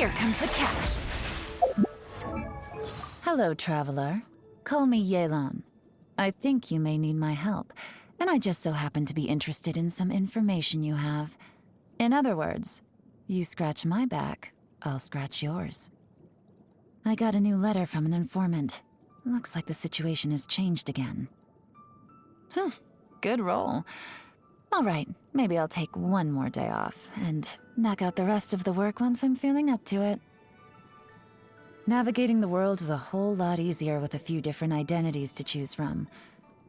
Here comes the catch. Hello, traveler. Call me Yelan. I think you may need my help, and I just so happen to be interested in some information you have. In other words, you scratch my back, I'll scratch yours. I got a new letter from an informant. Looks like the situation has changed again. Good roll. All right, maybe I'll take one more day off and knock out the rest of the work once I'm feeling up to it. Navigating the world is a whole lot easier with a few different identities to choose from.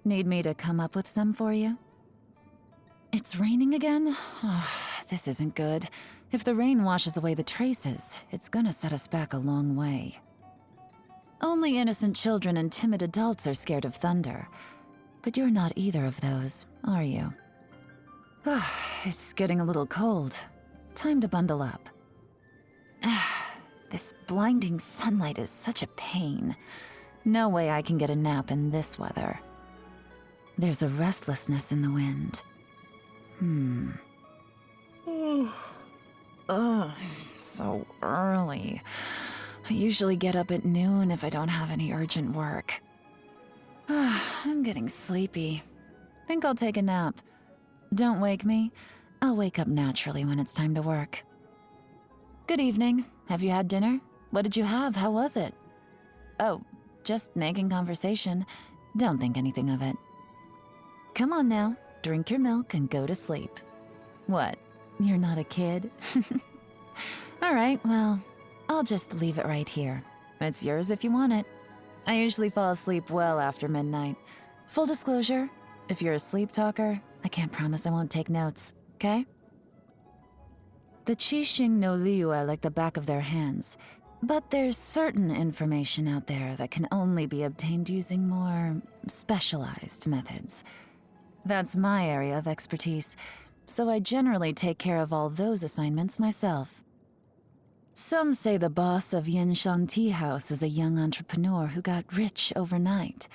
Need me to come up with some for you? It's raining again? Oh, this isn't good. If the rain washes away the traces, it's gonna set us back a long way. Only innocent children and timid adults are scared of thunder. But you're not either of those, are you? It's getting a little cold. Time to bundle up. This blinding sunlight is such a pain. No way I can get a nap in this weather. There's a restlessness in the wind. So early. I usually get up at noon if I don't have any urgent work. I'm getting sleepy. Think I'll take a nap. Don't wake me. I'll wake up naturally when it's time to work. Good evening. Have you had dinner? What did you have? How was it? Oh, just making conversation. Don't think anything of it. Come on now. Drink your milk and go to sleep. What? You're not a kid? All right, well, I'll just leave it right here. It's yours if you want it. I usually fall asleep well after midnight. Full disclosure, if you're a sleep talker, I can't promise I won't take notes, okay? The Qixing know Liyue like the back of their hands, but there's certain information out there that can only be obtained using more specialized methods. That's my area of expertise, so I generally take care of all those assignments myself. Some say the boss of Genshin Tea House is a young entrepreneur who got rich overnight.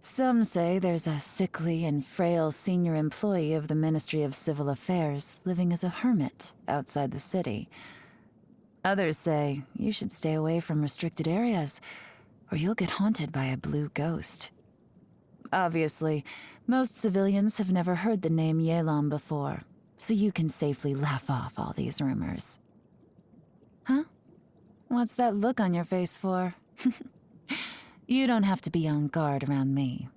Some say there's a sickly and frail senior employee of the Ministry of Civil Affairs living as a hermit outside the city. Others say you should stay away from restricted areas, or you'll get haunted by a blue ghost. Obviously, most civilians have never heard the name Yelan before, so you can safely laugh off all these rumors. Huh? What's that look on your face for? You don't have to be on guard around me.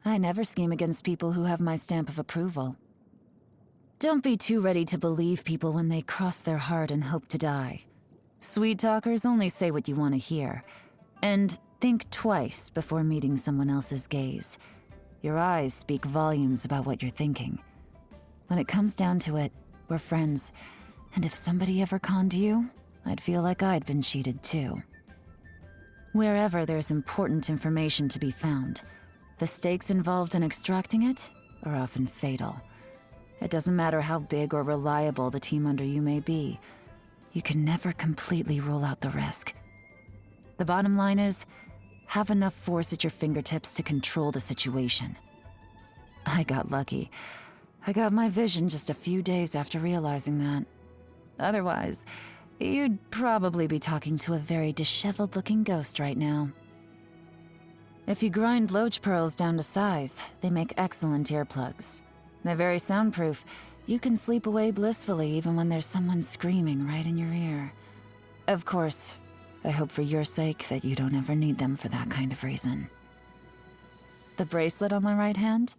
I never scheme against people who have my stamp of approval. Don't be too ready to believe people when they cross their heart and hope to die. Sweet talkers only say what you want to hear. And think twice before meeting someone else's gaze. Your eyes speak volumes about what you're thinking. When it comes down to it, we're friends. And if somebody ever conned you, I'd feel like I'd been cheated too. Wherever there's important information to be found, the stakes involved in extracting it are often fatal. It doesn't matter how big or reliable the team under you may be, you can never completely rule out the risk. The bottom line is, have enough force at your fingertips to control the situation. I got lucky. I got my vision just a few days after realizing that. Otherwise, you'd probably be talking to a very disheveled-looking ghost right now. If you grind loach pearls down to size, they make excellent earplugs. They're very soundproof. You can sleep away blissfully even when there's someone screaming right in your ear. Of course, I hope for your sake that you don't ever need them for that kind of reason. The bracelet on my right hand?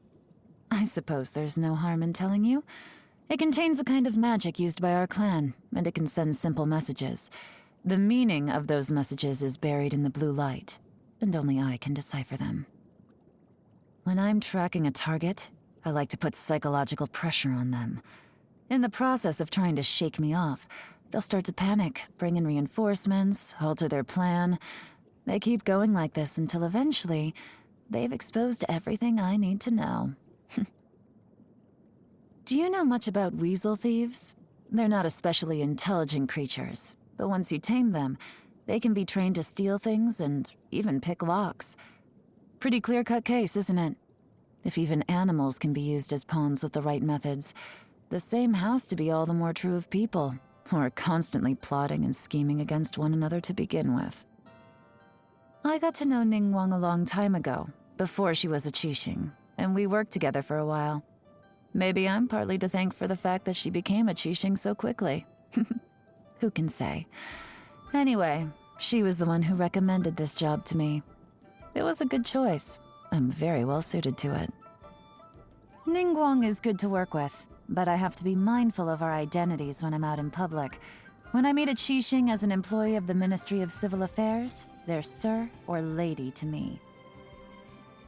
I suppose there's no harm in telling you. It contains a kind of magic used by our clan, and it can send simple messages. The meaning of those messages is buried in the blue light, and only I can decipher them. When I'm tracking a target, I like to put psychological pressure on them. In the process of trying to shake me off, they'll start to panic, bring in reinforcements, alter their plan. They keep going like this until eventually, they've exposed everything I need to know. Do you know much about weasel thieves? They're not especially intelligent creatures, but once you tame them, they can be trained to steal things and even pick locks. Pretty clear-cut case, isn't it? If even animals can be used as pawns with the right methods, the same has to be all the more true of people, or constantly plotting and scheming against one another to begin with. I got to know Ningguang a long time ago, before she was a Qixing, and we worked together for a while. Maybe I'm partly to thank for the fact that she became a Qixing so quickly. Who can say? Anyway, she was the one who recommended this job to me. It was a good choice. I'm very well suited to it. Ningguang is good to work with, but I have to be mindful of our identities when I'm out in public. When I meet a Qixing as an employee of the Ministry of Civil Affairs, they're sir or lady to me.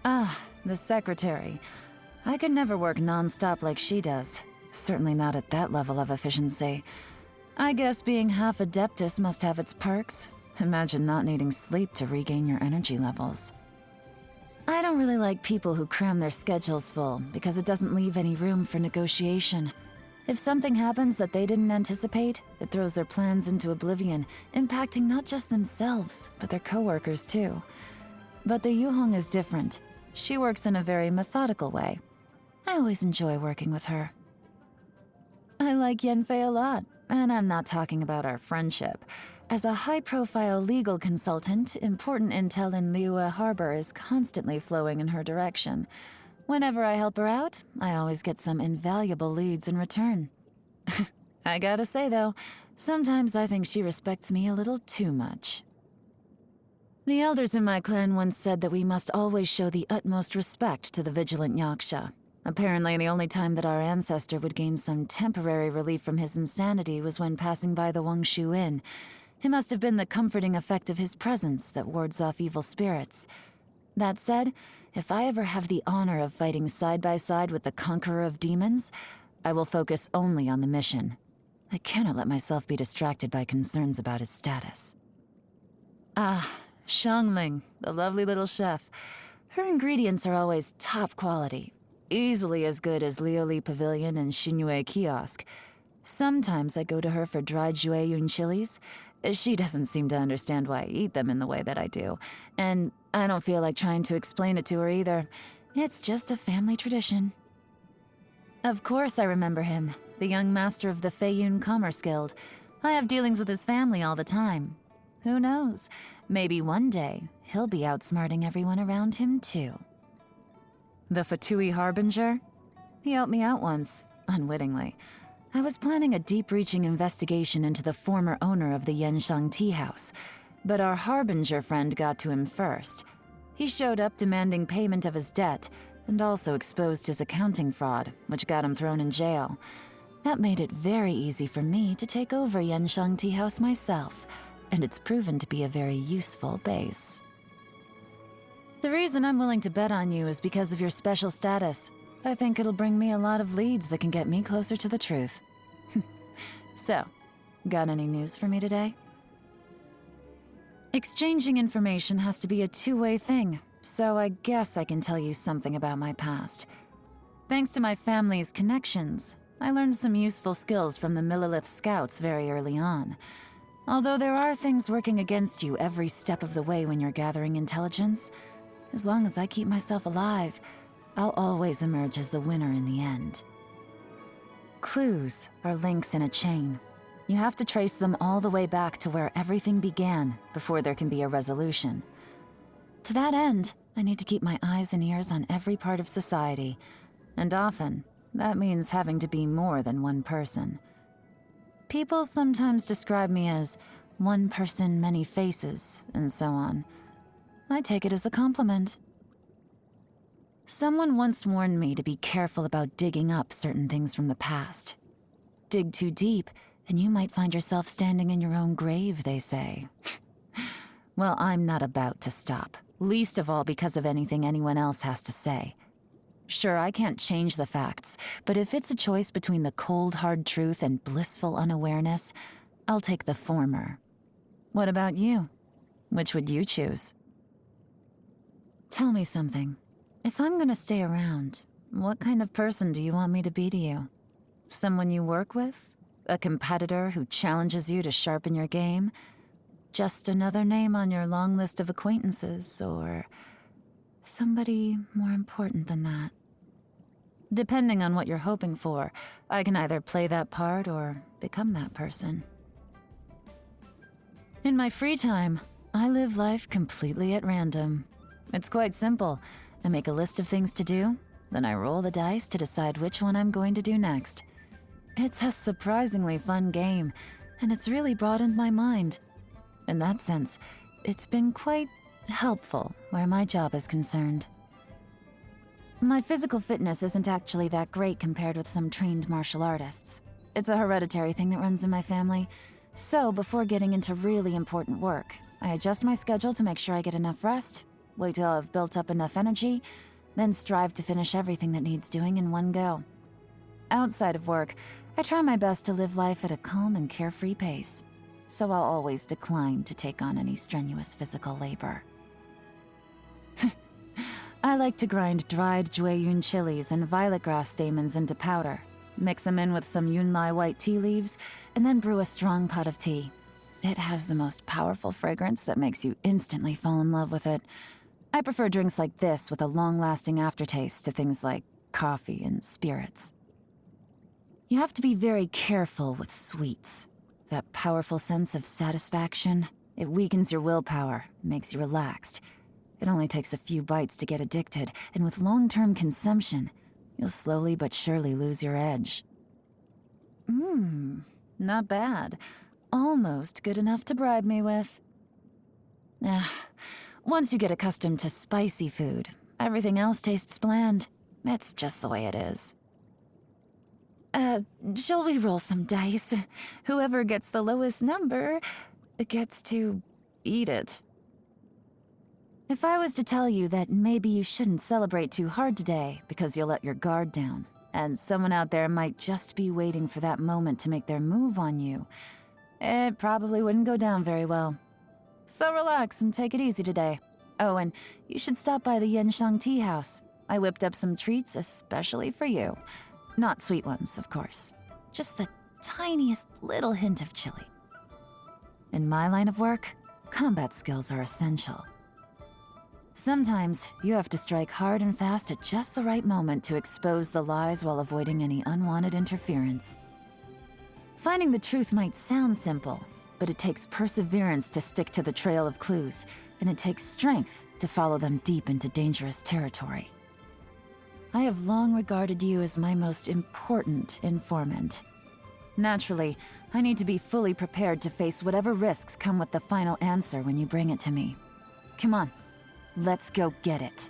Ah, the secretary. I could never work non-stop like she does. Certainly not at that level of efficiency. I guess being half Adeptus must have its perks. Imagine not needing sleep to regain your energy levels. I don't really like people who cram their schedules full because it doesn't leave any room for negotiation. If something happens that they didn't anticipate, it throws their plans into oblivion, impacting not just themselves, but their coworkers too. But the Yuhong is different. She works in a very methodical way. I always enjoy working with her. I like Yanfei a lot, and I'm not talking about our friendship. As a high-profile legal consultant, important intel in Liyue Harbor is constantly flowing in her direction. Whenever I help her out, I always get some invaluable leads in return. I gotta say though, sometimes I think she respects me a little too much. The elders in my clan once said that we must always show the utmost respect to the vigilant Yaksha. Apparently, the only time that our ancestor would gain some temporary relief from his insanity was when passing by the Wangshu Inn. It must have been the comforting effect of his presence that wards off evil spirits. That said, if I ever have the honor of fighting side by side with the conqueror of demons, I will focus only on the mission. I cannot let myself be distracted by concerns about his status. Ah, Xiangling, the lovely little chef. Her ingredients are always top quality, easily as good as Lioli Pavilion and Xinyue Kiosk. Sometimes I go to her for dried Jueyun chilies. She doesn't seem to understand why I eat them in the way that I do, and I don't feel like trying to explain it to her either. It's just a family tradition. Of course I remember him, the young master of the Feiyun Commerce Guild. I have dealings with his family all the time. Who knows? Maybe one day, he'll be outsmarting everyone around him too. The Fatui Harbinger? He helped me out once, unwittingly. I was planning a deep-reaching investigation into the former owner of the Yenshang Tea House, but our Harbinger friend got to him first. He showed up demanding payment of his debt, and also exposed his accounting fraud, which got him thrown in jail. That made it very easy for me to take over Yenshang Tea House myself, and it's proven to be a very useful base. The reason I'm willing to bet on you is because of your special status. I think it'll bring me a lot of leads that can get me closer to the truth. So, got any news for me today? Exchanging information has to be a two-way thing, so I guess I can tell you something about my past. Thanks to my family's connections, I learned some useful skills from the Millilith Scouts very early on. Although there are things working against you every step of the way when you're gathering intelligence, as long as I keep myself alive, I'll always emerge as the winner in the end. Clues are links in a chain. You have to trace them all the way back to where everything began before there can be a resolution. To that end, I need to keep my eyes and ears on every part of society, and often, that means having to be more than one person. People sometimes describe me as one person, many faces, and so on. I take it as a compliment. Someone once warned me to be careful about digging up certain things from the past. Dig too deep, and you might find yourself standing in your own grave, they say. Well, I'm not about to stop, least of all because of anything anyone else has to say. Sure, I can't change the facts, but if it's a choice between the cold, hard truth and blissful unawareness, I'll take the former. What about you? Which would you choose? Tell me something. If I'm gonna stay around, what kind of person do you want me to be to you? Someone you work with? A competitor who challenges you to sharpen your game? Just another name on your long list of acquaintances, or somebody more important than that? Depending on what you're hoping for, I can either play that part or become that person. In my free time, I live life completely at random. It's quite simple. I make a list of things to do, then I roll the dice to decide which one I'm going to do next. It's a surprisingly fun game, and it's really broadened my mind. In that sense, it's been quite helpful where my job is concerned. My physical fitness isn't actually that great compared with some trained martial artists. It's a hereditary thing that runs in my family. So before getting into really important work, I adjust my schedule to make sure I get enough rest, wait till I've built up enough energy, then strive to finish everything that needs doing in one go. Outside of work, I try my best to live life at a calm and carefree pace, so I'll always decline to take on any strenuous physical labor. I like to grind dried Jueyun chilies and violet grass stamens into powder, mix them in with some Yunlai white tea leaves, and then brew a strong pot of tea. It has the most powerful fragrance that makes you instantly fall in love with it. I prefer drinks like this with a long-lasting aftertaste to things like coffee and spirits. You have to be very careful with sweets. That powerful sense of satisfaction, it weakens your willpower, makes you relaxed. It only takes a few bites to get addicted, and with long-term consumption, you'll slowly but surely lose your edge. Not bad. Almost good enough to bribe me with. Once you get accustomed to spicy food, everything else tastes bland. It's just the way it is. Shall we roll some dice? Whoever gets the lowest number gets to eat it. If I was to tell you that maybe you shouldn't celebrate too hard today because you'll let your guard down, and someone out there might just be waiting for that moment to make their move on you, it probably wouldn't go down very well. So relax and take it easy today. Oh, and you should stop by the Genshin tea house. I whipped up some treats especially for you. Not sweet ones, of course. Just the tiniest little hint of chili. In my line of work, combat skills are essential. Sometimes, you have to strike hard and fast at just the right moment to expose the lies while avoiding any unwanted interference. Finding the truth might sound simple, but it takes perseverance to stick to the trail of clues, and it takes strength to follow them deep into dangerous territory. I have long regarded you as my most important informant. Naturally, I need to be fully prepared to face whatever risks come with the final answer when you bring it to me. Come on. Let's go get it.